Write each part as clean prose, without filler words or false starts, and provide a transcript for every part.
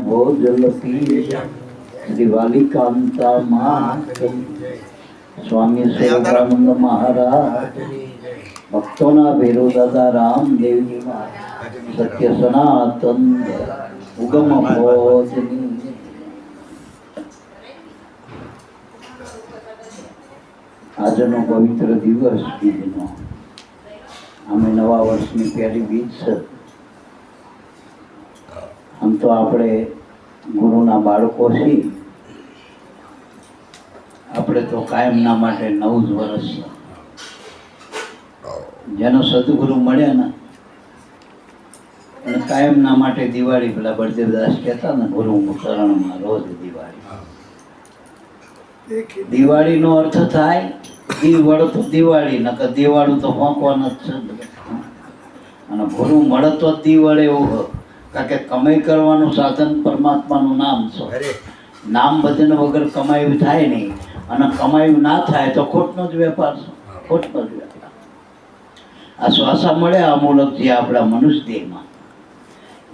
भोजलती श्री वालिकांता मात स्वामी शिवानंद महाराज भक्तोना भेरुदादा रामदेवजी सत्य सनातन उगम भोजनी। આજનો પવિત્ર દિવસ બીજનો અમે નવા વર્ષની પહેલી બીજ છે। આમ તો આપણે ગુરુના બાળકો છીએ, આપણે તો કાયમના માટે 9 જ વર્ષ છે। જેનો સદગુરુ મળ્યા ને અને કાયમના માટે દિવાળી, પેલા બળદેવદાસ કહેતા ને ગુરુ શરણમાં રોજ દિવાળી। દિવાળીનો અર્થ થાય દીવડ તો દિવાળી, નકર દિવાળું તો હોંકવાના જ છે। અને ગુરુ મળે તો દિવાળે એવું હોય, કારણ કે કમાઈ કરવાનું સાધન પરમાત્માનું નામ છે। નામ ભજન વગર કમાયું થાય નહીં, અને કમાયું ના થાય તો ખોટનો જ વેપાર છે, ખોટનો જ વેપાર। આ શ્વાસા મળ્યા અમૂલક જે આપણા મનુષ્ય દેહમાં,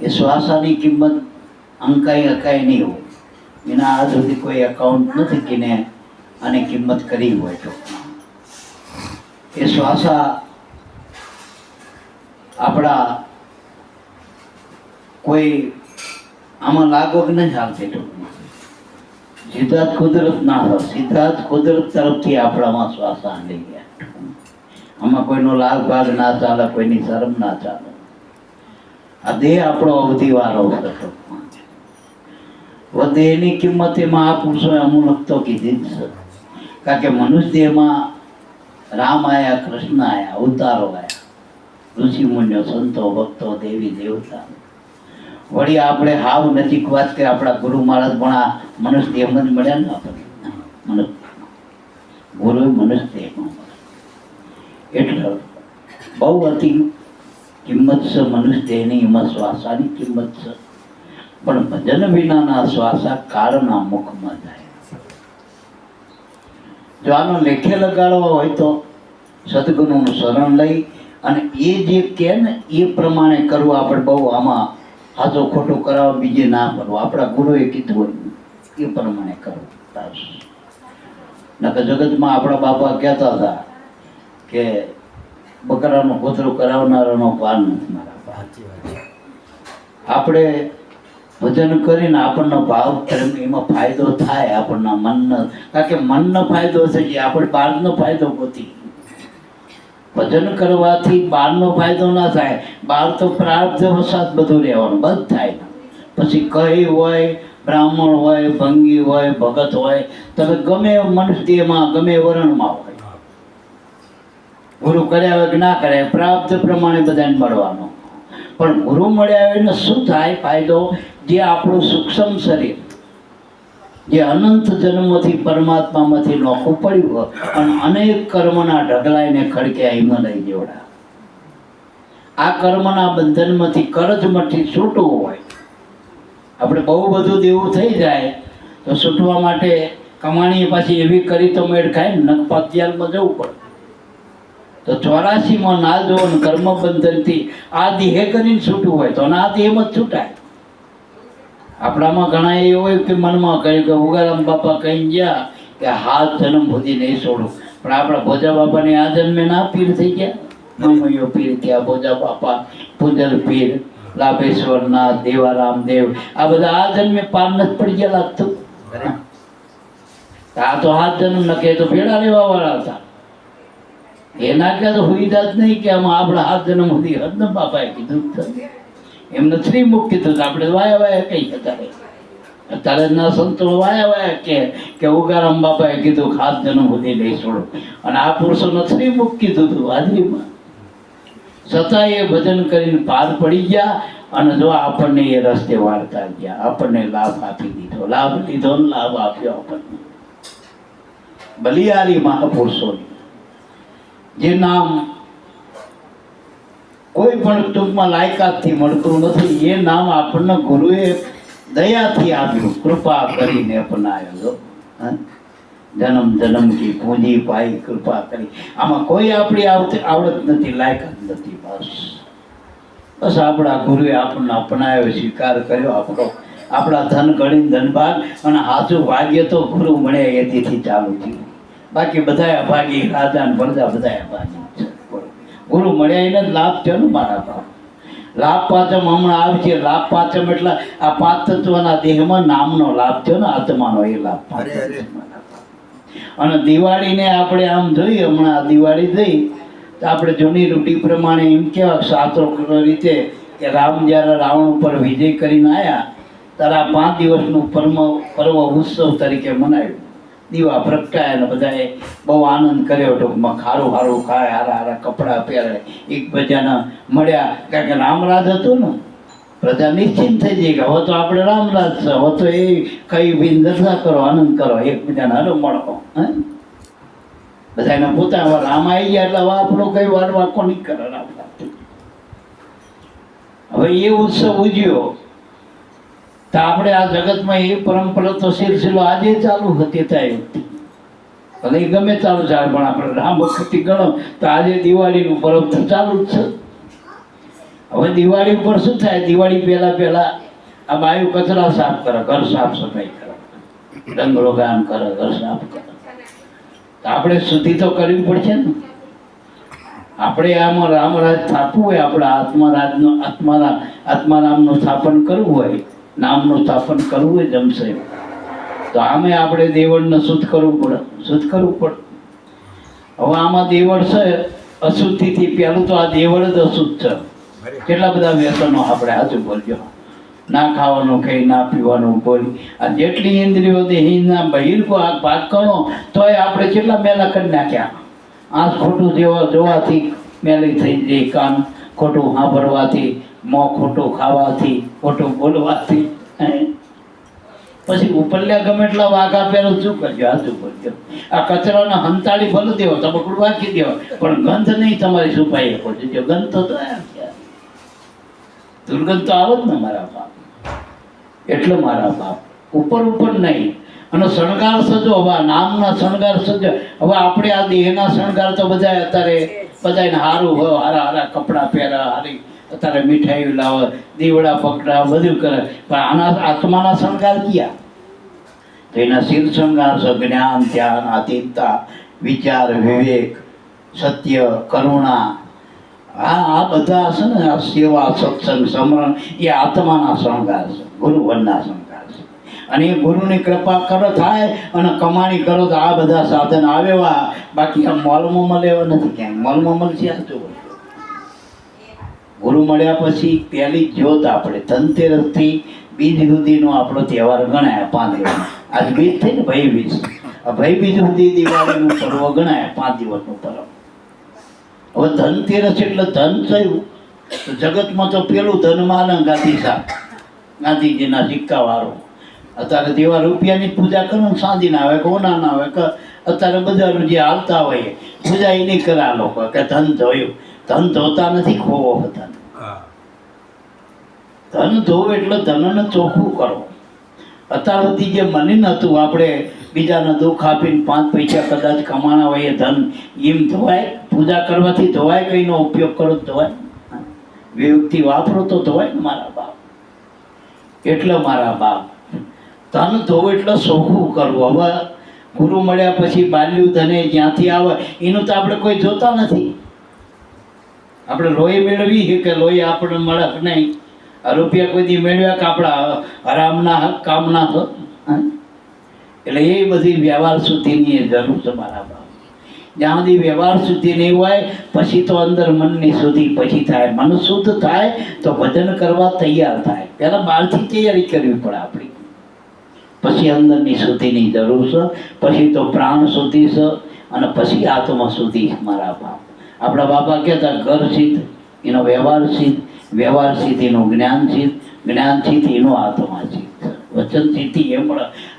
એ શ્વાસાની કિંમત અંકાઈ અકાઈ નહીં હોય। એના આજ સુધી કોઈ એકાઉન્ટ નથી કે આની કિંમત કરી હોય તો એ શ્વાસા આપણા કોઈ આમાં લાગો કે નહીં ચાલતી ટૂંકમાં, સીધા જ કુદરત ના હોય, સીધા જ કુદરત તરફથી આપણામાં શ્વાસા લઈ ગયા। આમાં કોઈનો લાગ ભાગ ના ચાલે, કોઈની શરમ ના ચાલે। આ દેહ આપણો અવધિવાળો છે ટૂંકમાં। દેહની કિંમત એમાં આ પુરુષોએ અમુલક તો કીધી જ છે, કારણ કે મનુષ્ય દેહમાં રામ આયા, કૃષ્ણ આયા, અવતારો આયા, ઋષિ મુનિઓ, સંતો, ભક્તો, દેવી દેવતા। વળી આપણે હાવ નજીક વાત કે આપણા ગુરુ મહારાજ પણ આ મનુષ્ય દેહમાં જ મળ્યા ને આપણને, ગુરુ મનુષ્ય દેહમાં મળે એટલે બહુ અતિ કિંમત છે મનુષ્ય દેહની। એમાં શ્વાસાની કિંમત છે, પણ ભજન વિનાના શ્વાસા કાળના મુખમાં જાય। જો આનો લેખે લગાડવા હોય તો સદગુરુનું શરણ લઈ અને એ જે કહે ને એ પ્રમાણે કરવું। આપણે બહુ આમાં હાજો ખોટું કરાવવા બીજે ના કરવું, આપણા ગુરુએ કીધું હોય એ પ્રમાણે કરવું। નકર જગતમાં આપણા બાપા કહેતા હતા કે બકરાનું કોતરું કરાવનારાનો પાર નથી મારા। આપણે ભજન કરીને આપણને ભાવ એમાં ફાયદો થાય, આપણને મનનો, કારણ કે મનનો ફાયદો થઈ જાય, આપણે બહારનો ફાયદો ગોતી। ભજન કરવાથી બહારનો ફાયદો ના થાય, બહાર તો પ્રાર્થ વસાત બધું રહેવાનું બંધ થાય। પછી કઈ હોય, બ્રાહ્મણ હોય, ભંગી હોય, ભગત હોય, તમે ગમે મનુષ્યમાં ગમે વર્ણમાં હોય, ગુરુ કર્યા હોય કે ના કરે, પ્રાપ્ત પ્રમાણે બધાને મળવાનું। પણ ગુરુ મળ્યા હોય ને શું થાય ફાયદો? જે આપણું સૂક્ષ્મ શરીર જે અનંત જન્મથી પરમાત્મામાંથી નોખું પડ્યું હોય અને અનેક કર્મના ઢગલાઈને ખડક્યા હિમાલય જેવડા, આ કર્મના બંધનમાંથી કરજમાંથી છૂટવું હોય, આપણે બહુ બધું દેવું થઈ જાય તો છૂટવા માટે કમાણી પાછી એવી કરી તો મેળ ખાય ને, નખપાતિયાલમાં જવું પડે। તો 84માં ના જો કર્મ બંધનથી આ દેહ કરીને છૂટવું હોય તો આ દેહમાં જ છૂટાય। આપણામાં ઘણા એ હોય કે મનમાં કહ્યું કે ઉગારામ બાપા કહી ગયા કે હાથ જન્મ સુધી નહીં છોડું, પણ આપણા ભોજા બાપાને આ જન્મે ના પીર થઈ ગયા, મમયો પીર થયા, ભોજા બાપા, પૂજલ પીર, લાભેશ્વરનાથ, દેવારામ દેવ, આ બધા આ જન્મે પાર નથી પડી ગયા લાગતું। આ તો હાથ જન્મ નકે તો ભેડા રહેવા વાળા હતા, એના કે તો સુવિધા જ નહીં કે આમાં આપણા હાથ જન્મ સુધી હદન બાપાએ કીધું એમને શ્રીમુખ કીધું, આપણે વાયા વાયા કઈ અત્યારે અત્યારે ના સંતો વાયા વાયા કે ઉગારામ બાપાએ કીધું હાથ જન્મ સુધી નહીં છોડો, અને આ પુરુષોને શ્રીમુખ કીધું હતું હાજરીમાં, છતાં એ ભજન કરીને પાર પડી ગયા। અને જો આપણને એ રસ્તે વાળતા ગયા, આપણને લાભ આપી દીધો, લાભ લીધો ને લાભ આપ્યો આપણને। બલિહારી મહાપુરુષોની જે નામ કોઈ પણ ટૂંકમાં લાયકાતથી મળતું નથી, એ નામ આપણને ગુરુએ દયાથી આપ્યું, કૃપા કરીને અપનાવ્યો। જન્મ જન્મ કી પૂંજી પાઈ કૃપા કરી, આમાં કોઈ આપણી આવડત નથી, લાયકાત નથી, બસ આપણા ગુરુએ આપણને અપનાવ્યો, સ્વીકાર કર્યો, આપણો આપણા ધન ગણીને ધનભાગ અને હાચું ભાગ્ય તો ગુરુ મળે એથી ચાલુ થયું. બાકી બધા અભાગી, રાજા ને પ્રજા બધા અભાગી છે. ગુરુ મળ્યા એને જ લાભ થયો ને મારા બાપ. લાભ પાંચમ હમણાં આવશે. લાભ પાંચમ એટલે આ પાંચ તત્વના દેહમાં નામનો લાભ થયો ને, આત્માનો એ લાભ પાંચમ. અને દિવાળીને આપણે આમ જોઈએ, હમણાં દિવાળી થઈ તો આપણે જૂની રૂઢી પ્રમાણે એમ કહેવાય શાસ્ત્રોક્ત રીતે કે રામ જ્યારે રાવણ ઉપર વિજય કરીને આવ્યા ત્યારે આ 5 દિવસનું પર્વ ઉત્સવ તરીકે મનાવ્યું. દીવા પ્રગટાયા અને બધાએ બહુ આનંદ કર્યો. ટૂંકમાં ખારું ખારું ખાય, હારા હારા કપડાં પહેરે, એકબીજાના મળ્યા. કારણ કે રામરાજ હતું ને, પ્રજા નિશ્ચિંત થઈ જાય કે હવે તો આપણે રામરાજ છે, હવે તો એ કઈ બી દર્શા કરો, આનંદ કરો, એકબીજાને હરો મળો. બધાને પોતા રામ આવી ગયા એટલે હવે આપણો કઈ વાર વાંકો નહીં કરે. હવે એ ઉત્સવ ઉજ્યો તો આપણે આ જગતમાં એ પરંપરા તો સિલસિલો આજે ચાલુ હતી થાય, ભલે ગમે ચાલુ ચાલે, પણ આપણે રામ ભક્તિ ગણો તો આજે દિવાળીનું પર્વ તો ચાલુ જ છે. હવે દિવાળી ઉપર શું થાય, દિવાળી પહેલા આ બાયુ કચરા સાફ કરે, ઘર સાફ સફાઈ કરે, રંગરોગાન કરે, ઘર સાફ કરે. તો આપણે શુદ્ધિ તો કરવી પડશે ને. આપણે આમાં રામરાજ સ્થાપવું હોય, આપણા આત્મારામનું સ્થાપન કરવું હોય, નામનું સ્થાપન કરવું હોય જમશે, તો આમે આપણે દેવળને શુદ્ધ કરવું પડે. હવે આમાં દેવળ છે અશુદ્ધિથી પહેલું તો આ દેવળ જ અશુદ્ધ છે. કેટલા બધા વ્યસનો આપણે હાજુ બોલજો, ના ખાવાનું ખાઈ, ના પીવાનું બોલી, આ જેટલી ઇન્દ્રિયો દેહીના બહિર્કો આ ભાગ કરો તોય આપણે કેટલા મેલા કરી નાખ્યા. આંખ ખોટું જોવાથી મેલી થઈ જાય, કાન ખોટું સાંભળવાથી, મોં ખોટું ખાવાથી, ખોટું બોલવાથી, પછી ઉપરલ્યા ગમે એટલા વાઘા પહેરો શું કરજો, હાજુ બોલજો. આ કચરાને હંતાળી ભલે દેવો, તબકડું વાંચી દેવો, પણ ગંધ નહીં તમારી છુપાઈ શકો છો. ગંધ તો દુર્ગંધ તો આવો જ ને મારા બાપ. એટલે મારા બાપ ઉપર નહીં. અને શણગાર સજો, હવે નામના શણગાર સજો. હવે આપણે આ દેહના શણગાર તો બધા અત્યારે બધાને સારું હોય, હારા હારા કપડાં પહેરા, હારી અત્યારે મીઠાઈ લાવે, દીવડા પકડા, બધું કરે, પણ આના આત્માના શણગાર ક્યાં? તો એના શીલ શણગાર છે જ્ઞાન, ધ્યાન, આતીતતા, વિચાર, વિવેક, સત્ય, કરુણા. આ બધા છે ને, આ સેવા, સત્સંગ, સમરણ, એ આત્માના શણગાર છે, ગુરુવનના શણગાર છે. અને એ ગુરુની કૃપા કરો થાય અને કમાણી કરો તો આ બધા સાધન આવેવા. બાકી આ મોલમાં મળે એવા નથી ક્યાંય. મોલમાં મળશે આ જો. ગુરુ મળ્યા પછી પહેલી જ્યોત આપણે ધનતેરસથી બીજ સુધીનો આપણો તહેવાર ગણાય. 5 દિવસ. આજ બીજ થઈ ને ભાઈબીજ, ભાઈબીજ સુધી દિવાળીનું પર્વ ગણાય, 5 દિવસનું પર્વ. હવે ધનતેરસ એટલે ધન થયું તો જગતમાં તો પેલું ધનમાન ગાંધીજીના સિક્કા વાળો. અત્યારે જેવા રૂપિયાની પૂજા કરો ને, સાંધીના આવે કે ઓનાના આવે કે અત્યારે બધા જે હાલતા હોય પૂજા એ નહીં કરે આ લોકો કે ધન ધોયું. ધન ધોતા નથી, ખોવો હતા. ધન ધોવું એટલે ધનને ચોખ્ખું કરો. અત્યાર સુધી જે મનીન હતું, આપણે બીજાને દુઃખ આપીને 5 પૈસા કદાચ કમાણા હોય એ ધન એમ ધોવાય? પૂજા કરવાથી ધોવાય? કઈનો ઉપયોગ કરો ધોવાય? વિવેકથી વાપરો તો ધોવાય ને મારા બાપ. એટલે મારા બાપ ધન ધોવું એટલે ચોખ્ખું કરવું. હવે ગુરુ મળ્યા પછી બાલ્યું ધને જ્યાંથી આવે એનું તો આપણે કોઈ જોતા નથી. આપણે લોહી મેળવી કે લોહી આપણે મળે નહીં. રૂપિયા કોઈ દી મેળવ્યા કે આપણા આરામના હક કામના હક. એટલે એ બધી વ્યવહાર સુધીની જરૂર છે મારા બાપ. જ્યાં સુધી વ્યવહાર સુધી નહીં હોય પછી તો અંદર મનની શુદ્ધિ પછી થાય. મન શુદ્ધ થાય તો ભજન કરવા તૈયાર થાય. પહેલાં બહારથી તૈયારી કરવી પડે આપણી, પછી અંદરની શુદ્ધિની જરૂર છે. પછી તો પ્રાણ શુદ્ધિ છે અને પછી આત્મા શુદ્ધિ. મારા બાપ આપણા બાપા કહેતા ઘર સિદ્ધ એનો વ્યવહાર સિદ્ધ, વ્યવહાર સિદ્ધ એનું જ્ઞાન સિદ્ધ, જ્ઞાન સિદ્ધ એનો આત્મા સિદ્ધ, વચન સિદ્ધિ. એમ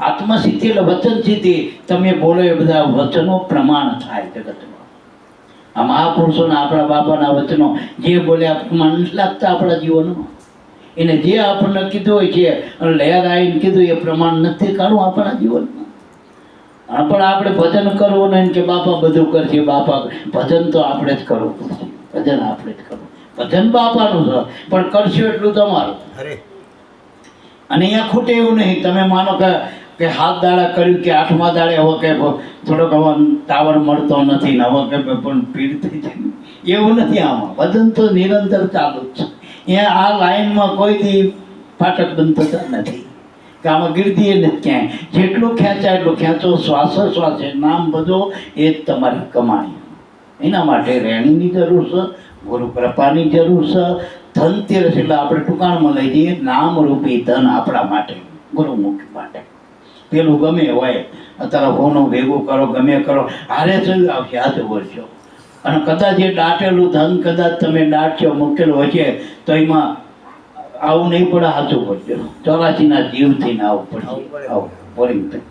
આત્મા સિદ્ધિ એટલે વચન સિદ્ધિ. તમે બોલો એ બધા વચનો પ્રમાણ થાય જગતમાં. આ મહાપુરુષોના આપણા બાપાના વચનો જે બોલ્યા પ્રમાણ નથી લાગતા આપણા જીવનમાં. એને જે આપણને કીધું હોય છે અને લહેર આવીને કીધું એ પ્રમાણ નથી કાઢવું આપણા જીવનમાં. પણ આપણે ભજન કરવું નહીં કે બાપા બધું કરશે. બાપા ભજન તો આપણે જ કરવું પડશે. ભજન આપણે જ કરવું. ભજન બાપાનું છે પણ કરશો એટલું તમારું. અને અહીંયા ખૂટે એવું નહીં. તમે માનો કે 7 દાડા કર્યું કે 8મા દાડે હવે કે થોડોક હવે ટાવર મળતો નથી ને હવે કે પણ પીડ થઈ જાય, એવું નથી. આમાં વજન તો નિરંતર ચાલુ જ છે. અહીંયા આ લાઈનમાં કોઈ દી ફાટક બંધ થતા નથી કે આમાં ગીર્દીએ નથી ક્યાંય. જેટલું ખેંચાય એટલું ખેંચો, શ્વાસે નામ બધો એ જ તમારી કમાણી. એના માટે રહેણીની જરૂર છે, ગુરુ કૃપાની જરૂર છે. ધનતેરસ એટલે આપણે ટૂંકાણમાં લઈ જઈએ નામરૂપી ધન આપણા માટે, ગુરુમુખી માટે. પેલું ગમે હોય અત્યારે હોનું ભેગું કરો, ગમે કરો, હારે થયું આવશે હાથ વર્ષો. અને કદાચ એ દાટેલું ધન કદાચ તમે દાટશો મૂકેલું હશે તો એમાં આવું નહીં પડે, સાચું પડજો. 84ના જીવથી ને આવું પડે, આવું બોરિંગ થઈ.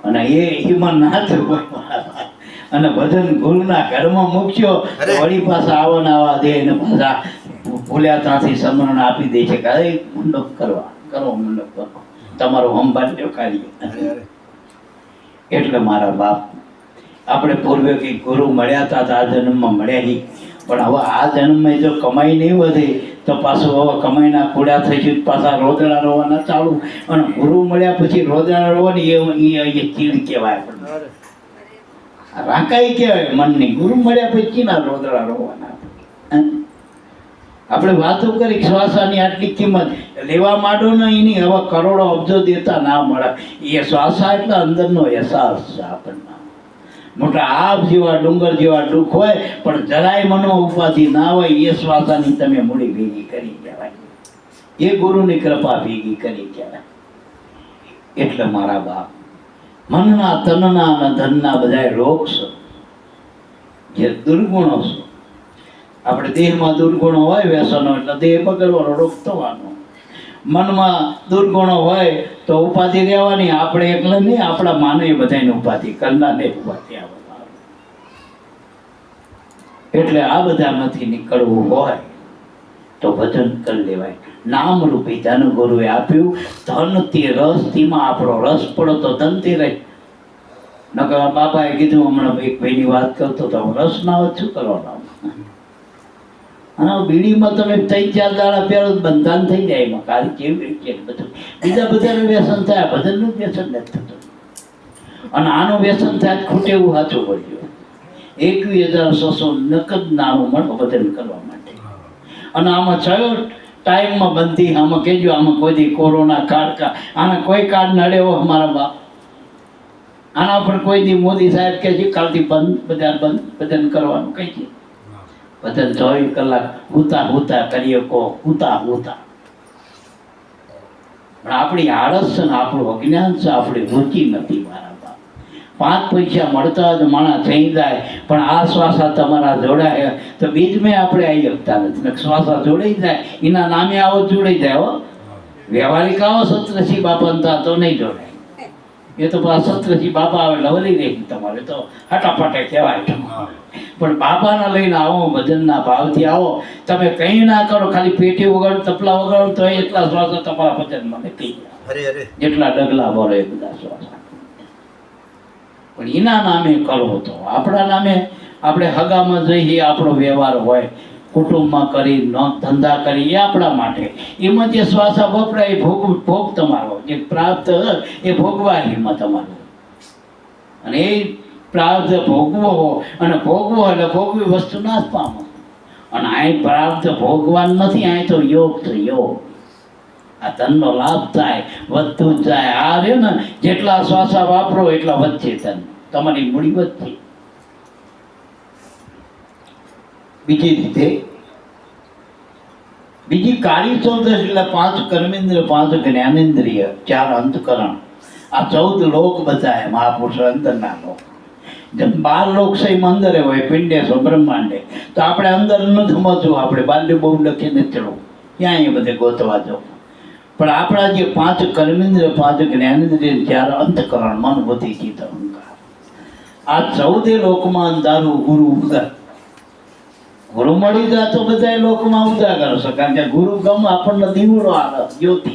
અને એમાં ના થયું. અને ભજન ગુરુના ઘરમાં મૂકશો તો વળી પાછા આવવા દે ને પાછા ભૂલ્યા ત્યાંથી સમરણ આપી દે છે કે અરે મંડપ કરો મંડપ કરો, તમારું અંબાડ્યો કાર્ય. એટલે મારા બાપ, આપણે પૂર્વે કંઈક ગુરુ મળ્યા હતા તો આ જન્મમાં મળ્યા નહીં, પણ હવે આ જન્મમાં જો કમાઈ નહીં વધે તો પાછું હવે કમાઈના ખોડા થઈ છે, પાછા રોદડા રોવાના ચાલુ. અને ગુરુ મળ્યા પછી રોદડા રોવાની એ ચીડ કહેવાય, રાકાઈ કહેવાય મનની. ગુરુ મળ્યા પછી ના રોદડા રોવાના. આપણે વાતો કરી શ્વાસાની આટલી કિંમત લેવા માંડો ને એની હવે કરોડો અબજો દેતા ના મળે. એ શ્વાસા એટલે અંદરનો અહેસાસ છે આપણને. મોટા આપ જેવા ડુંગર જેવા દુઃખ હોય પણ જરાય મનમાં ઉપાધિ ના હોય, એ શ્વાસાની તમે મૂડી ભેગી કરી કહેવાય, એ ગુરુની કૃપા ભેગી કરી કહેવાય. એટલે મારા બાપ, મનના તનના અને ધનના બધા રોગ છે, જે દુર્ગુણો છે. આપણે દેહમાં દુર્ગુણો હોય વ્યસનો એટલે દેહ બગડવાનો, રોગ થવાનો. મનમાં દુર્ગુણો હોય તો ઉપાધિ રહેવાની. આપણે એકલા નહીં, આપણા માનવી બધાને ઉપાધિ, કરનારને ઉપાધિ આવવા. એટલે આ બધામાંથી નીકળવું હોય તો ભજન કરી લેવાય. નામરૂપી ધન ગુરુએ આપ્યું. ધન તે રસ, તેમાં આપણો રસ પડો તો ધન તે રહે. નકર બાપાએ કીધું, હમણાં એક ભાઈની વાત કરતો તો રસ ના હોય શું કરવાનો. અને બીડીમાં તમે 3-4 દાડા પહેરો બંધાન થઈ જાય, એમાં કાળી કેવી છે બધું. બીજા બધાનું વ્યસન થાય, ભજનનું વ્યસન નથી થતું. અને આનું વ્યસન થાય ખૂટે એવું સાચું પડ્યું. 21,600 નકદ નાણું મળો ભજન કરવા માટે. અને આમાં 6 ટાઈમમાં બંધી. આમાં કહેજો, આમાં કોઈ દી કોરોના કાર્ડ, આને કોઈ કાર્ડ નડે એવો અમારા બાપ. આના પર કોઈ દી મોદી સાહેબ કહે છે કાલથી બંધ, બધા બંધ ભજન કરવાનું કહી છે. ભજન 24 કલાક હુતા કરીએ કો, હુતા. પણ આપણી આળસ છે ને આપણું અજ્ઞાન છે, આપણી રુચિ નથી મારા બાપ. 5 પૈસા મળતા જ માણસ થઈ જાય, પણ આ શ્વાસા તમારા જોડાય તો બીજમાં આપણે આવી શકતા નથી. શ્વાસા જોડાઈ જાય એના નામે આવો જોડાઈ જાય. હો વ્યવહારિક આવો સત્રસિંહ બાપા તો નહીં જોડાય. એ તો પાછા સત્રસિંહ બાપા આવે લવરી રહી, તમારે તો હટાફટે કહેવાય. પણ બાપાના લઈને આવો, ભજનના ભાવથી આવો. તમે કંઈ ના કરો, ખાલી પેટી વગાડો, તપલા વગાડો તો એટલા શ્વાસ તમારા ભજનમાં નીકળી જાય. જેટલા ડગલા બોલે એ બધા શ્વાસ. પણ એના નામે કરવો તો આપણા નામે, આપણે હગામાં જઈએ, આપણો વ્યવહાર હોય, કુટુંબમાં કરી, ધંધા કરી, એ આપણા માટે. એમાં જે શ્વાસા વપરાય એ ભોગ તમારો, જે પ્રાપ્ત એ ભોગવા એમાં તમારો. અને એ પ્રાપ્ત ભોગવો, અને ભોગવો એટલે ભોગવી વસ્તુ ના જ પામો. અને અહીં પ્રાપ્ત ભોગવાન નથી, અહીં તો યોગ છે, યોગ. આ ધનનો લાભ થાય, વધતું જ જાય. આ રહ્યો ને, જેટલા શ્વાસા વાપરો એટલા વધશે ધન, તમારી મૂડી વધશે. બીજી રીતે, બીજી કાળી 14 એટલે 5 કર્મેન્દ્ર, 5 જ્ઞાનેન્દ્રિય, 4 અંતકરણ. આ 14 લોક બતાવે મહાપુરુષ, અંદરના લોક. જેમ 12 લોક છે એમાં અંદરે હોય, પિંડેશ, બ્રહ્માંડે. તો આપણે અંદર ન સમજવું, આપણે બાલ્ય બહુ લખીને ચડવું, ક્યાં એ બધે ગોતવા જવું. પણ આપણા જે 5 કર્મેન્દ્ર, 5 જ્ઞાનેન્દ્રિય, 4 અંતકરણ, મન, બુદ્ધિ, ચિત્ત, અહંકાર, આ 14 લોકમાં અંધારું ગુરુ ઉગાર. ગુરુ મળી જાય તો બધા લોકમાં ઉજાગર છે, કારણ કે ગુરુ ગમ આપણને દીવડો આવે, જ્યોતિ.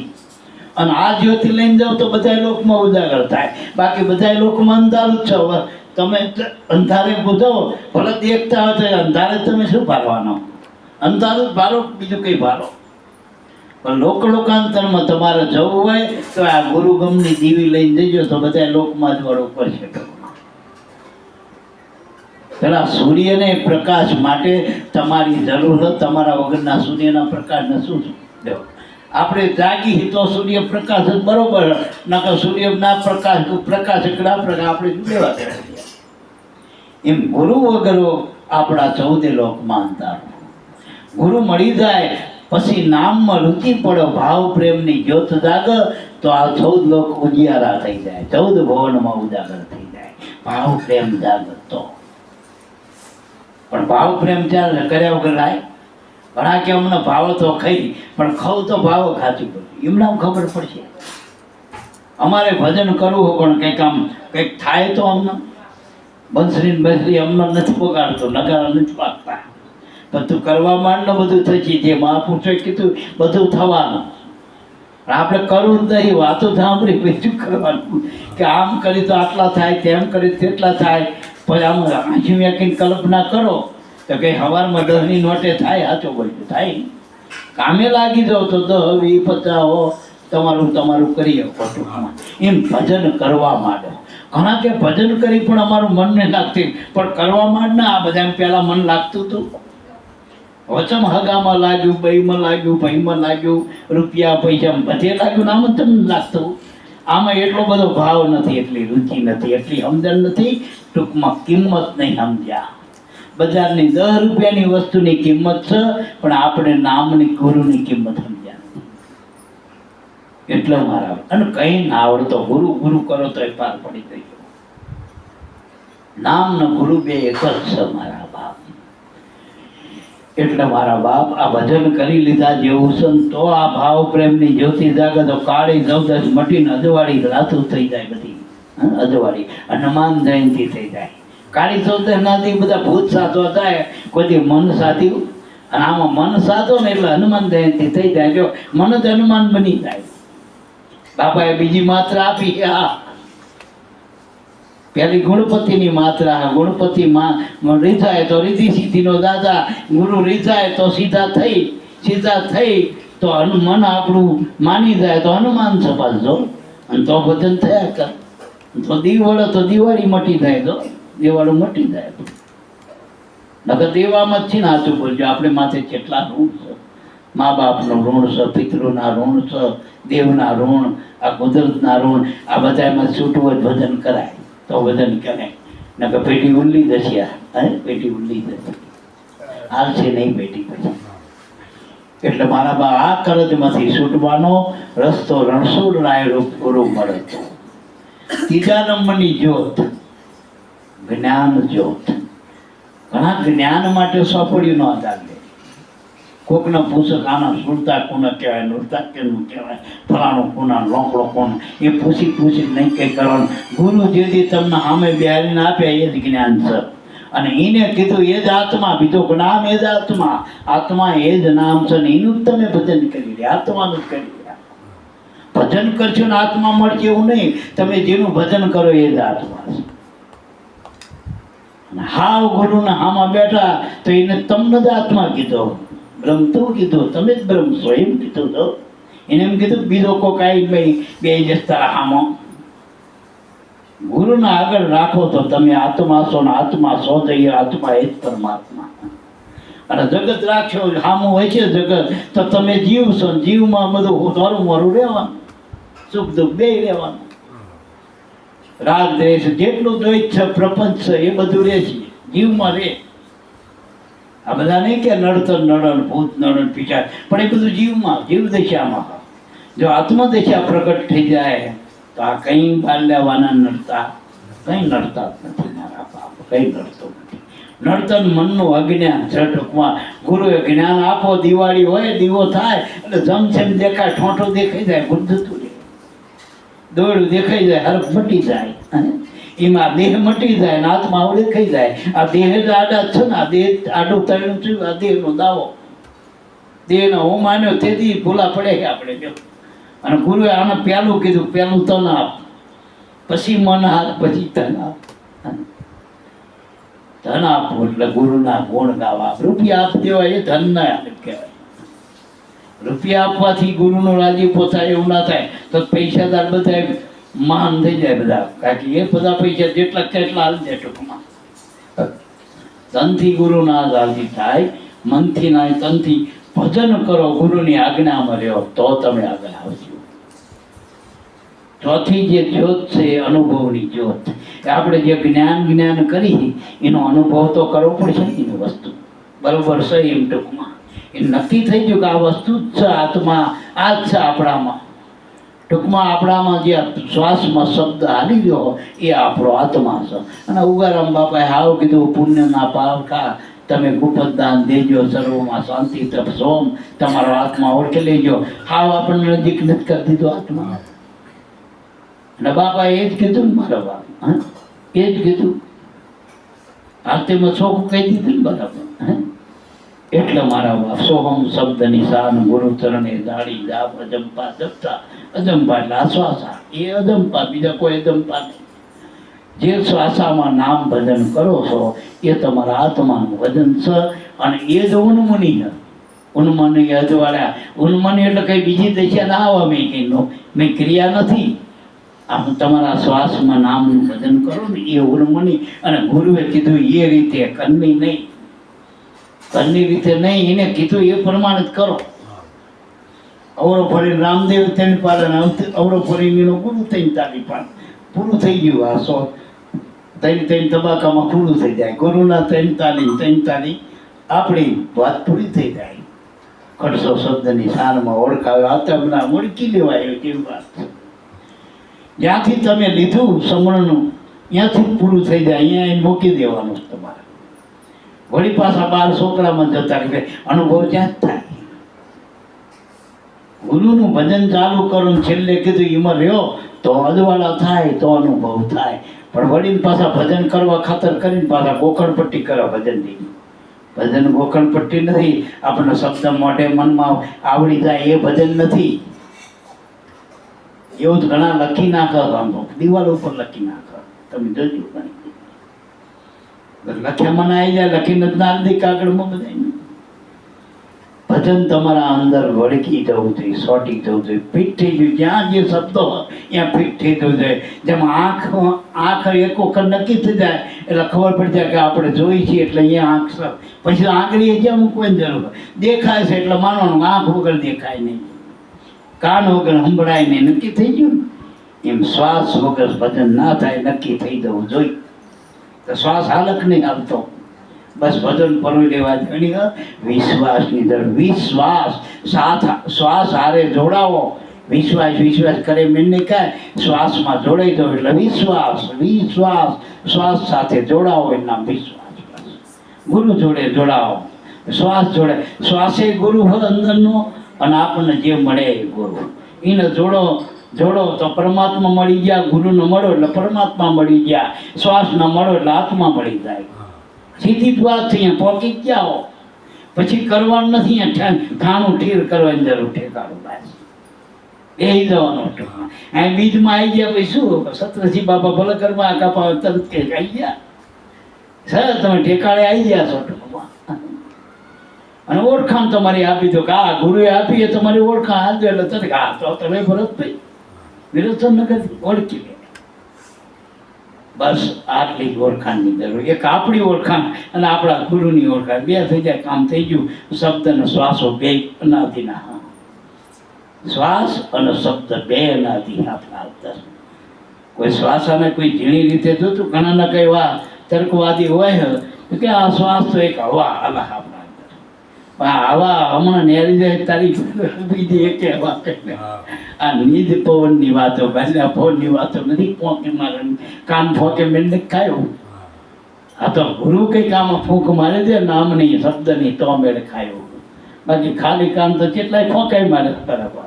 અને આ જ્યોતિ લઈને જાઓ તો બધા લોકમાં ઉજાગર થાય. બાકી બધા લોકમાં અંધારું જ છે. તમે અંધારે બુધો ભલે દેખતા હોય તો અંધારે તમે શું ભાળવાનો? અંધારું જ ભારો, બીજું કંઈ ભારો. પણ લોકાંતરમાં તમારે જવું હોય તો આ ગુરુગમની દીવી લઈને જજો તો બધા લોકમાં જ વળવું પડશે. પેલા સૂર્યને પ્રકાશ માટે તમારી જરૂર, તમારા વગરના સૂર્યના પ્રકાશને શું છે? આપણે જાગી તો સૂર્ય પ્રકાશ જ બરોબર, નકર સૂર્યના પ્રકાશ આપણે લેવા કરીએ. એમ ગુરુ વગર આપણા 14 લોકમાં અંધાર. ગુરુ મળી જાય પછી નામમાં રુચિ પડે, ભાવ પ્રેમની જ્યોત જાગ તો આ 14 લોક ઉજિયારા થઈ જાય, 14 ભવનમાં ઉજાગર થઈ જાય. ભાવ પ્રેમ જાગ તો. પણ ભાવ પ્રેમ ચાલે કર્યા વગર લાય. ઘણા કે અમને ભાવ તો ખાઈ, પણ ખાવ તો ભાવ ખાચું પડે, એમને ખબર પડશે. અમારે ભજન કરવું પણ કંઈક થાય તો અમને બંસરી અમને નથી બગાડતો, નગારા નથી પાકતા. પણ તું કરવા માંડ ને બધું થશે. જે મહાપુરુષોએ કીધું બધું થવાનું, આપણે કરવું જ નહીં. વાતો સાંભળી બીજું કરવાનું કે આમ કરી તો આટલા થાય, તેમ કરી તેટલા થાય. પછી આમ આંખી વ્યાખીને કલ્પના કરો તો કઈ સવારમાં 10ની નોટે થાય? સાચો બોલજો થાય. કામે લાગી જાઓ તો 10, 20, 50 તમારું કરીએ. એમ ભજન કરવા માંડો. ઘણા કે ભજન કરી પણ અમારું મન નહીં લાગતું, પણ કરવા માંડ ને આ બધા પહેલા મન લાગતું હતું. વચમ હગામાં લાગ્યું, બઈમાં લાગ્યું, ભાઈમાં લાગ્યું, રૂપિયા પૈસા બધે લાગ્યું, આમ તમને લાગતું. આમાં એટલો બધો ભાવ નથી, એટલી રુચિ નથી, એટલી સમજણ નથી. ટૂંકમાં કિંમત નહીં સમજ્યા. બજારની 10 રૂપિયાની વસ્તુની કિંમત છે, પણ આપણે નામની ગુરુની કિંમત સમજ્યા નથી. એટલે મારા અને કઈ ના આવડતો ગુરુ ગુરુ કરો તો પાર પડી ગયો. નામ ને ગુરુ બે એક જ છે મારા બાપ. એટલે મારા બાપ આ ભજન કરી લીધા જેવું છે તો આ ભાવ પ્રેમની જ્યોતિ જાગે તો કાળી 14 મટીને અજવાળી રાતું થઈ જાય. બધી અજવાળી હનુમાન જયંતિ થઈ જાય. કાળી 14 નાથી બધા ભૂત સાધો થાય, કોઈ મન સાધ્યું. અને આમાં મન સાધો ને એટલે હનુમાન જયંતિ થઈ જાય. જો મન જ હનુમાન બની જાય. બાપાએ બીજી માત્રા આપી. આ પેલી ગુણપતિની માત્રા. ગુણપતિ રીઝાય તો રીધી સીધીનો દાદા, ગુરુ રીઝાય તો સીધા થઈ તો મન આપણું માની જાય તો હનુમાન સપાજો. અને તો ભજન થયા કર. તો દીવડે તો દિવાળી મટી જાય, તો દિવાળું મટી જાય. નકર દેવામાં જ છે ને. સાચું બોલજો. આપણે માથે કેટલા ઋણ છે. મા બાપનું ઋણ છે, પિતૃના ઋણ છે, દેવના ઋણ, આ કુદરતના ઋણ. આ બધામાં છૂટવું જ ભજન કરાય તો ભજન કરે. નકર પેટી ઉલ્લી જશે. પેટી ઉલ્લી જશે, હાલશે નહીં પેટી પછી. એટલે મારા બા આ કરજમાંથી છૂટવાનો રસ્તો રણછોડ રાય રૂપ ગુરુ મળે. ત્રીજા નંબરની જ્યોત જ્ઞાન જ્યોત. ઘણા જ્ઞાન માટે સોપડ્યું ન ચાલે. કોકને પૂછે આના સુરતા કોને કહેવાય, નૃતા કેનું કહેવાય, ફલાણું કોના, લોકડો કોણ, એ પૂછી નહીં કંઈ કરવાનું. ગુરુ જેથી તમને સામે બિહારીને આપે એ જ જ્ઞાન છે. અને એને કીધું એ જ આત્મા, બીજો નામ એ જ આત્મા. આત્મા એ જ નામ છે ને એનું જ તમે ભજન કરી રહ્યા, આત્માનું જ કરી રહ્યા. ભજન કરશો ને આત્મા મળશે એવું નહીં. તમે જેનું ભજન કરો એ જ આત્મા છે. હાવ ગુરુને હામાં બેઠા તો એને તમને જ આત્મા કીધો. બ્રહ્મ તો કીધું, તમે જ બ્રહ્મ છો એમ કીધું. તો એને એમ કીધું બીજો કોઈ કાંઈ બે જતા હામો. ગુરુને આગળ રાખો તો તમે આત્મા છો ને આત્મા છો તો એ આત્મા એ જ પરમાત્મા. અને જગત રાખશો હામું હોય છે જગત તો તમે જીવ છો. જીવમાં બધું થોડું મોરું રહેવાનું, સુખ દુઃખ બે રહેવાનું. રાગ દ્વેષ જેટલું દ્વૈત છે, પ્રપંચ છે એ બધું રહે છે જીવમાં રહે. આ બધા નહીં કે નડતર નડન, ભૂત નડન, પિચાર, પણ એ બધું જીવમાં, જીવ દશામાં. જો આત્મદશા પ્રગટ થઈ જાય તો આ કંઈ બાર લેવાના નડતા કંઈ નડતા જ નથી મારા બાપ. કંઈ નડતો નથી. નડતર મનનું અજ્ઞાન છે. ટૂંકમાં ગુરુએ જ્ઞાન આપો. દિવાળી હોય, દીવો થાય એટલે જમસેમ દેખાય, ઠોંઠો દેખાઈ જાય, ગુંજતું રહે, દોડું દેખાઈ જાય, હરફ મટી જાય. એમાં દેહ મટી જાય ને આત્મા આવડે દેખાઈ જાય. આ દેહ જ આડા છે ને. આ દેહ આડું તળ્યું થયું. આ દેહનો દાવો, દેહનો હું માન્યો તેથી ભૂલા પડે કે આપણે. જો અને ગુરુએ આને પહેલું કીધું, પહેલું તન આપ, પછી મન હાથ, પછી તન આપ. ધન આપવું એટલે ગુરુના ગુણ ગાવા. રૂપિયા આપ દેવા એ ધન ના કહેવાય. રૂપિયા આપવાથી ગુરુનો રાજીપો થાય એવું ના થાય તો પૈસાદાર બધા મહાન થઈ જાય બધા, કારણ કે એ બધા પૈસા જેટલા કેટલા હાલ જાય ટૂંકમાં. તનથી ગુરુના રાજી થાય, મનથી ના તનથી ભજન કરો, ગુરુની આજ્ઞામાં રહ્યો તો તમે આગળ આવજો. ચોથી જે જ્યોત છે એ અનુભવની જ્યોત. આપણે જે જ્ઞાન કરી એનો અનુભવ તો કરવો પડશે ને એની વસ્તુ બરોબર છે એમ ટૂંકમાં. એ નક્કી થઈ ગયું કે આ વસ્તુ જ છે, આત્મા આ જ છે આપણામાં. ટૂંકમાં આપણામાં જે શ્વાસમાં શબ્દ હાલી ગયો એ આપણો આત્મા છે. અને ઉગારામ બાપાએ હાવ કીધું, પુણ્યના પાવકા તમે ગુપ્ત દાન દેજો, સર્વમાં શાંતિ તપ સોમ, તમારો આત્મા ઓળખી લેજો. હાવ આપણને નજીક નથી કરી દીધો આત્મા. અને બાપાએ એ જ કીધું ને મારા બાપ, એ જ કીધું. આરતીમાં ચોખ્ખું કહી દીધું ને બરાબર. એટલે મારા બાપ સોહમ શબ્દ નિશાન ગુરુ ચરણે દાડી જાપ અજંપા જપતા. અજંપા એટલે આ શ્વાસા, એ અજંપા, બીજા કોઈ અજંપા નહીં. જે શ્વાસામાં નામ ભજન કરો છો એ તમારા આત્માનું ભજન છે. અને એ જ ઉન્મની છે. ઉન્મની અજવાળ્યા, ઉન્મની એટલે કઈ બીજી દશા ના આવવા મેં ક્રિયા નથી. આમ તમારા શ્વાસમાં નામનું ભજન કરો ને એ ઉન્મની. અને ગુરુએ કીધું એ રીતે, કરની નહીં, કરની રીતે નહીં, એને કીધું એ પ્રમાણે જ કરો. અવરો ફરીને રામદેવ તેની પાલન, અવરો ફરીને એનો ગુરુ થઈને તારી પાલન પૂરું થઈ ગયું. આ ત્રણ તબાકામાં પૂરું થઈ જાય. ગુરુના ત્રણ તાલી આપણી વાત પૂરી થઈ જાય. ખડસો શબ્દની સારમાં ઓળખાવે, આત્મના ઓળખી લેવાય કેવી વાત છે. જ્યાંથી તમે લીધું સમરણનું ત્યાંથી જ પૂરું થઈ જાય. અહીંયા મૂકી દેવાનું તમારે. વળી પાછા 12 છોકરામાં જતા રહે, અનુભવ ત્યાં જ થાય. ગુરુનું ભજન ચાલુ કરો, છેલ્લે કીધું એમાં રહ્યો તો અજવાળા થાય, તો અનુભવ થાય. પણ વળીને પાછા ભજન કરવા ખાતર કરીને પાછા ગોખણપટ્ટી કરવા ભજનની. ભજન ગોખણપટ્ટી નથી. આપણને શબ્દ મોઢે મનમાં આવડી જાય એ ભજન નથી. એવું જ ઘણા લખી નાખો, દિવાલ ઉપર લખી નાખો, તમે જોજો. લખ્યા મને આવી જાય, લખીને જ ના દે કાગળમાં બધા. ભજન તમારા અંદર વળગી જવું જોઈએ, સોટી જવું જોઈએ, ફિટ થઈ ગયું. જ્યાં જે શબ્દો હોય ત્યાં ફિટ થઈ જવું જોઈએ. જેમ આંખ એક વખત નક્કી થઈ જાય એટલે ખબર પડી જાય કે આપણે જોઈ છીએ એટલે અહીંયા આંખ સર. પછી આંગળી જ્યાં મૂકવાની જરૂર દેખાય છે એટલે માનવાનું, આંખ વગર દેખાય નહીં, કાન વગર સંભળાય નહીં, નક્કી થઈ ગયું ને. એમ શ્વાસ વગર ભજન ના થાય, નક્કી થઈ જવું જોઈએ. તો શ્વાસ હાલક નહીં આવતો, બસ ભજન પરોઈ લેવા ઘણી વિશ્વાસની જરૂર. વિશ્વાસ શ્વાસ હારે જોડાવો. વિશ્વાસ કરે મેં કાંઈ, શ્વાસમાં જોડાઈ દો એટલે વિશ્વાસ. શ્વાસ સાથે જોડાવો એનું નામ વિશ્વાસ. ગુરુ જોડે જોડાવો, શ્વાસ જોડે. શ્વાસે ગુરુ હોય અંદરનો, અને આપણને જે મળે એ ગુરુ. એને જોડો તો પરમાત્મા મળી ગયા. ગુરુને મળો એટલે પરમાત્મા મળી ગયા. શ્વાસને મળો એટલે આત્મા મળી જાય. સીધી જ વાત છે. અહીંયા પોકી જ જાઓ, પછી કરવાનું નથી. અહીંયા ખાણું ઠીર કરવાની જરૂર, ઠેકાણું બસ એ જવાનું. અહીં બીજમાં આવી ગયા પછી શું? સતરજી બાપા ભલે ઘરમાં આખા પાવે તરત કે આવી ગયા સર, તમે ઠેકાળે આવી ગયા છો ટૂંકમાં. અને ઓળખાણ તમારી આપી દો કે આ ગુરુએ આપી એ તમારી ઓળખાણ આપજો એટલે તરત હા તો તમે ભરતભાઈ વિરોચનનગર ઓળખી લે. બસ આટલી જ ઓળખાણની જરૂર. એક આપણી ઓળખાણ અને આપણા ગુરુની ઓળખાણ, બે થઈ જાય કામ થઈ ગયું. શબ્દ અને શ્વાસો બે અનાદિના. શ્વાસ અને શબ્દ બે અનાદિ આપણા અંદર. કોઈ શ્વાસાને કોઈ ઝીણી રીતે જોતું, ઘણાના કઈ વા તર્કવાદી હોય કે આ શ્વાસ તો એક હવા અલા આપણા અંદર. હવા હમણાં નેરી જાય તારી બીજી એક હવા. આ નિજ પવનની વાતો, ગાંજા પવનની વાતો નથી. પોકે મારે કાન ફોકે મેં ખાયો. આ તો ગુરુ કઈ કામ ફૂંક મારે દે, નામ નહીં શબ્દ નહીં તો મેળ ખાયો. બાકી ખાલી કામ તો કેટલાય ફોકાય મારે બરાબર.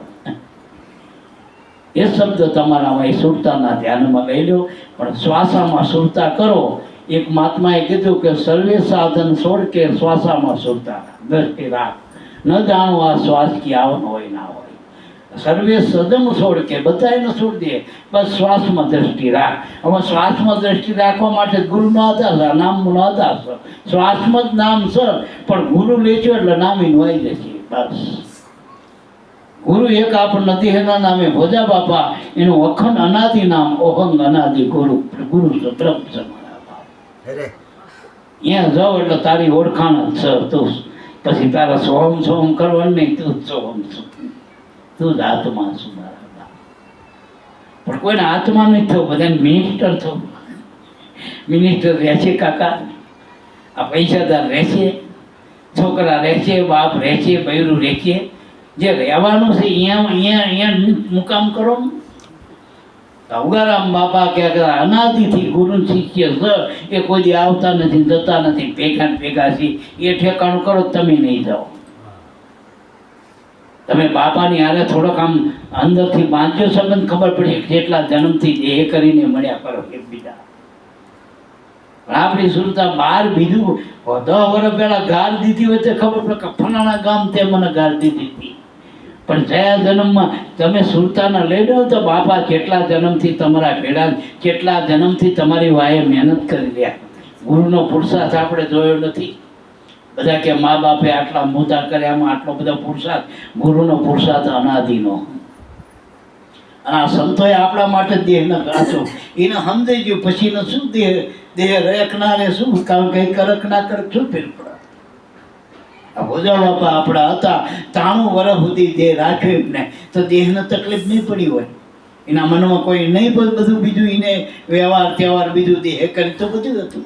એ શબ્દ તમારામાં એ સુરતાના ધ્યાનમાં લઈ લો. પણ શ્વાસામાં સુરતા કરો. એક મહાત્માએ કીધું કે સર્વે સાધન છોડ કે શ્વાસામાં સુરતા દ્રષ્ટિ રાખ. ન જાણો આ શ્વાસ કી આવન હોય ના હોય. સર્વે સદમ છોડ કે બધાને છોડ દે, બસ શ્વાસમાં દ્રષ્ટિ રાખ. હવે શ્વાસમાં દ્રષ્ટિ રાખવા માટે ગુરુનો આધાર છે, નામનો આધાર છે. શ્વાસમાં જ નામ છે, પણ ગુરુ લેજો એટલે નામી નવાઈ જશે. બસ ગુરુ એક આપ નથી એના નામે ભોજા બાપા, એનું અખંડ અનાદિ નામ ઓહંગ અનાદિ ગુરુ. ગુરુ છે બ્રહ્મ છે મારા બાપ. અહીંયા જાઓ એટલે તારી ઓળખાણ જ છે તું. પછી તારા સોહમ સોહમ કરવાનું નહીં, તું જ સોહમ છું, તું જ આત્મા છું મારા બાપ. પણ કોઈને આત્મા નહીં થયું, બધાને મિનિસ્ટર થવું. મિનિસ્ટર રહેશે કાકા, આ પૈસાદાર રહેશે, છોકરા રહેશે, બાપ રહેશે, બૈરું રહેશે. જે રહેવાનું છે અહીંયા મુકામ કરો. ઉગારામ બાપા કે અનાદિથી ગુરુ શિષ્ય છે એ કોઈ દી આવતા નથી, જતા નથી, ભેગા ને ભેગા છે. એ ઠેકાણું કરો, તમે નહીં જાઓ. તમે બાપાની હારે થોડોક આમ અંદરથી બાંધ્યો સંબંધ, ખબર પડી કેટલા જન્મથી એ કરીને મળ્યા કરો એકબીજા. આપણી સુરતા બહાર બીજું 10 વર્ષ પહેલા ગાર દીધી હોય તો ખબર પડે કે ફલાણા ગામ તે મને ગાર દીધી હતી. પણ જયા જન્મમાં તમે સુરતાના લઈ લો તો બાપા કેટલા જન્મથી તમારા ભેડા, કેટલા જન્મથી તમારી વાએ મહેનત કરી રહ્યા. ગુરુનો પુરુષાર્થ આપણે જોયો નથી. બધા કે મા બાપે આટલા મોટા કર્યામાં આટલો બધો પુરુષાર્થ. ગુરુનો પુરુષાર્થ અનાદિનો. અને આ સંતોએ આપણા માટે દેહને કાચો એને સમજાઈ ગયું. પછી ને શું દેહ રખનારે શું કારણ કઈ કરક ના કરક શું ફેર પડે. આ ભોજા બાપા આપણા હતા 93 વર્ષ સુધી દેહ રાખ્યો એમને તો દેહને તકલીફ નહીં પડી હોય. એના મનમાં કોઈ નહીં, બધું બીજું એને વ્યવહાર તહેવાર બીજું દેહ કરી તો બધું હતું.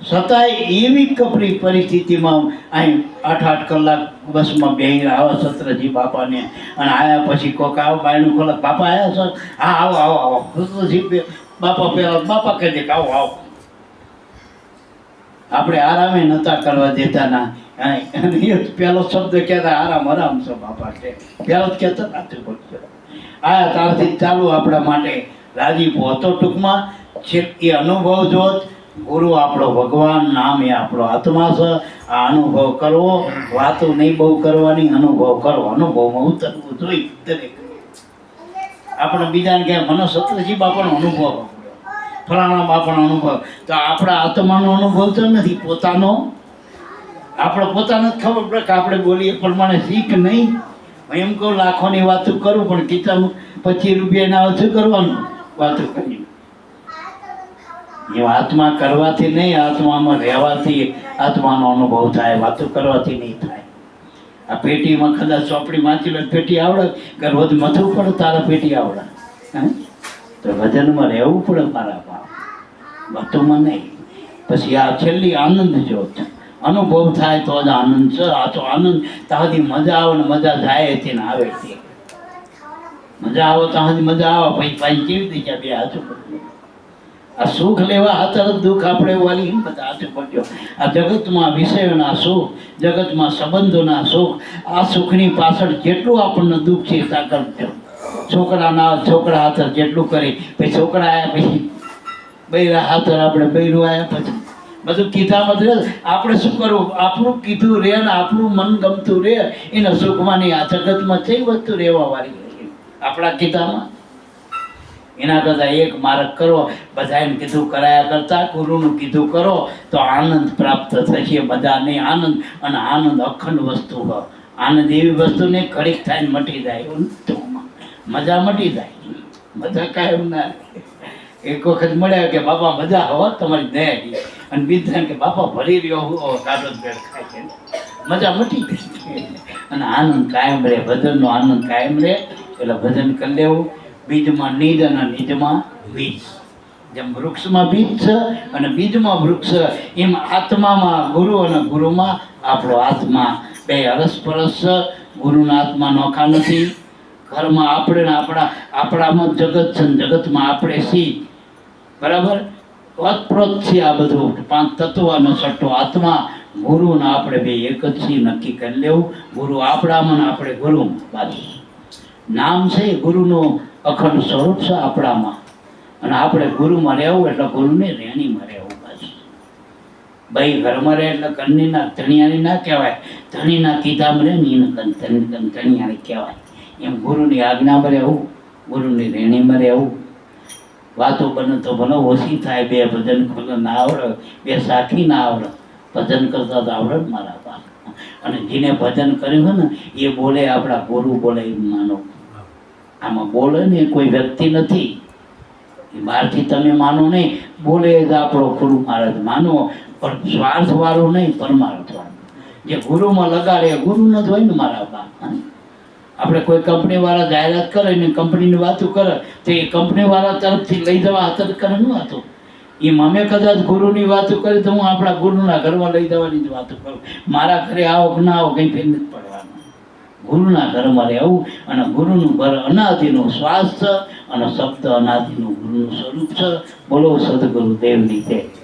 છતાંય એવી કપરી પરિસ્થિતિમાં અહીં 8-8 કલાક બસમાં બેહી આવા સત્રજી બાપાને. અને આવ્યા પછી કોક આવો બાયણું ખોલે, બાપા આવ્યા સર, હા આવો આવો આવો. સત્રજી બાપા પહેલા બાપા કહી દે કે આવો આવો. આપણે આરામે નહોતા કરવા દેતા ના. પેલો શબ્દ કહેતા આરામ આરામ છે બાપા છે, પેલો જ કહેતા નથી બોલતો. આયા તારથી ચાલુ આપણા માટે રાજીપો હતો. ટૂંકમાં એ અનુભવ જોત. ગુરુ આપણો ભગવાન, નામ એ આપણો આત્મા છે. આ અનુભવ કરવો, વાતો નહીં બહુ કરવાની, અનુભવ કરવો. અનુભવમાં ઉતરવું જોઈએ દરેક. આપણે બીજાને કહે મને સત્રજી બાપાનો અનુભવ, ફલાણા બાપાનો અનુભવ. તો આપણા આત્માનો અનુભવ તો નથી, પોતાનો. આપણે પોતાને જ ખબર પડે કે આપણે બોલીએ પ્રમાણે શીખ નહીં. એમ કહું લાખોની વાતો કરું પણ કિતાબમાં 25 રૂપિયાના આવે શું કરવાનું વાતો કરી. એ આત્મા કરવાથી નહીં, આત્મામાં રહેવાથી આત્માનો અનુભવ થાય. વાતો કરવાથી નહીં થાય. આ પેટીમાં કદાચ ચોપડી વાંચી લે, પેટી આવડે કે રોજ મથવું પડે તારા પેટી આવડે. તો વજનમાં રહેવું પડે મારા બાપ, વાતોમાં નહીં. પછી આ છેલ્લી આનંદ જોત. અનુભવ થાય તો જ આનંદ છે. આ તો આનંદ તાથી મજા આવે ને મજા જાય છે ને આવે છે. મજા આવે તાથી મજા આવે, પછી પાછી કેવી રીતે બે હાથું પડ્યું. આ સુખ લેવા આ તરફ દુઃખ આપણે વાલી હિંમત હાથું પડ્યો. આ જગતમાં વિષયોના સુખ, જગતમાં સંબંધોના સુખ, આ સુખની પાછળ જેટલું આપણને દુઃખ છે ત્યાં કરજો. છોકરા હાથર જેટલું કરી, પછી છોકરા આવ્યા પછી બૈરા હાથર, આપણે બૈરું આવ્યા પછી બધું કીધામાં જ રહે. આપણે શું કરવું? આપણું કીધું રહે ને આપણું મન ગમતું રહે. એના સુખમાંની આ જગતમાં કઈ વસ્તુ રહેવા વાળી આપણા કીધામાં. એના કરતાં એક માર્ગ કરો, બધાને કીધું કરાયા કરતા ગુરુનું કીધું કરો તો આનંદ પ્રાપ્ત થશે. બધાને આનંદ, અને આનંદ અખંડ વસ્તુ હોય. આનંદ એવી વસ્તુ નહીં ઘડીક થાય ને મટી જાય. એવું મજા મટી જાય, મજા કાયમ ના. એક વખત મળ્યા કે બાપા મજા હો તમારી દયા, અને બીજા કે બાપા ભરી રહ્યો કાઢો ભેળ ખાય છે, મજા મટી ગઈ. અને આનંદ કાયમ રહે, ભજનનો આનંદ કાયમ રહે. એટલે ભજન કરી લેવું. બીજમાં નીજ અને નીજમાં બીજ. જેમ વૃક્ષમાં બીજ છે અને બીજમાં વૃક્ષ, એમ આત્મામાં ગુરુ અને ગુરુમાં આપણો આત્મા બે અરસપરસ છે. ગુરુના આત્મા નોખા નથી. ઘરમાં આપણે ને આપણામાં જગત છે, જગતમાં આપણે છીએ. બરાબર? ઓતપ્રોત છે આ બધું. 5 તત્વનો સટ્ટો આત્મા, ગુરુ ને આપણે બે એક જ છીએ. નક્કી કરી લેવું. ગુરુ આપણામાં ને આપણે ગુરુમાં. બસ નામ છે ગુરુનું અખંડ સ્વરૂપ છે આપણામાં. અને આપણે ગુરુમાં રહેવું એટલે ગુરુને રેણીમાં રહેવું. બસ ભાઈ ઘરમાં રહે એટલે કન્નીના ધણિયાની ના કહેવાય. ધણીના કીધામાં રહે ને એને ધણિયાની કહેવાય. એમ ગુરુની આજ્ઞામાં રહેવું, ગુરુની રેણીમાં રહેવું. વાતો બને તો ભલે ઓછી થાય. 2 ભજન ખોલે ના આવડે, 2 સાખી ના આવડે, ભજન કરતા તો આવડે મારા બાપ. અને જેને ભજન કર્યું હોય ને એ બોલે, આપણા ગુરુ બોલે એમ માનો. આમાં બોલે ને એ કોઈ વ્યક્તિ નથી, એ બહારથી તમે માનો નહીં, બોલે જ આપણો ગુરુ મહારાજ માનો, પણ સ્વાર્થ વાળું નહીં, પરમાર્થ વાળું. જે ગુરુમાં લગાડે એ ગુરુનો જ હોય ને મારા બા. આપણે કોઈ કંપની વાળા જાહેરાત કરે ને કંપનીની વાતો કરે તો એ કંપની વાળા તરફથી લઈ જવા હાથર કરે ન હતું. એમ અમે કદાચ ગુરુની વાતો કરી તો હું આપણા ગુરુના ઘરમાં લઈ જવાની જ વાતો કરું. મારા ઘરે આવો કે ના આવો કંઈ ફેર નથી પડવાનું. ગુરુના ઘરમાં રહેવું, અને ગુરુનું ઘર અનાદિનું શ્વાસ છે, અને શબ્દ અનાદિનું ગુરુનું સ્વરૂપ છે. બોલો સદગુરુ દેવની જય.